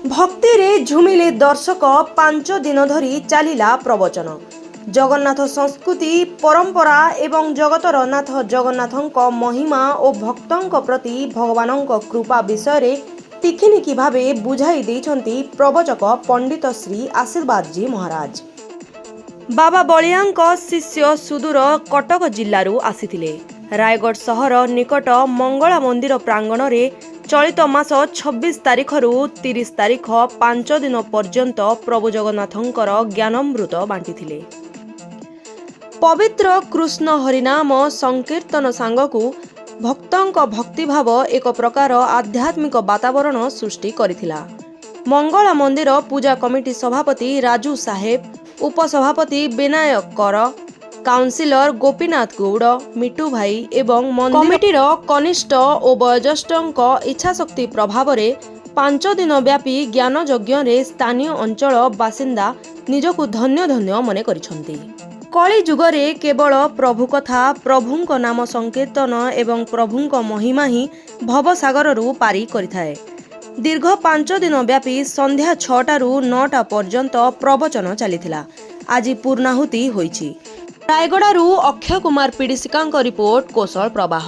भक्ति रे झुमिले दर्शक 5 दिन धरी चलिला प्रवचन। जगन्नाथ संस्कृति परंपरा एवं जगतर नाथ जगन्नाथक महिमा और भक्तों प्रति भगवानक कृपा विषय टिखिनिखि भावे बुझाई देइछन्ति प्रवचक पंडित श्री आशीर्वाद जी महाराज। बाबा बलियांक शिष्य सुदूर कटक जिल्लारू आसिथिले। रायगढ़ सहर निकट मंगला मंदिर प्रांगण रे चलित मास 26 तारिखरू 30 तारिख 5 दिन पर्यंत प्रभु जगन्नाथंकर ज्ञानामृत बांटिथिले। पवित्र कृष्ण हरिनाम संकीर्तन सांगकू भक्तंक भक्तिभाव एक प्रकार आध्यात्मिक वातावरण सृष्टि करिथिला। मंगला मंदिर पूजा कमिटी सभापति राजू साहेब, उपसभापति विनायक कर, काउंसिलर गोपीनाथ गौड़, मिटू भाई एवं कमिटीर कनिष्ठ और वयोज्येष्ठक इच्छाशक्ति प्रभाव 5 दिन व्यापी ज्ञान यज्ञ रे स्थानीय अंचल बासिंदा निजकु धन्य धन्य मने करिसंती। कली जुगरे केवल प्रभु कथा, प्रभुंक नाम संकीर्तन एवं प्रभुंक महिमा ही भवसागररू पारी करिथाए। दीर्घ 5 दिन व्यापी संध्या 6टारू 9टा पर्यंत प्रवचन चलिथिला। आज पूर्णाहुति होईछि। रायगड़ारू अक्षय कुमार पीडिसिकांक रिपोर्ट कौशल प्रवाह।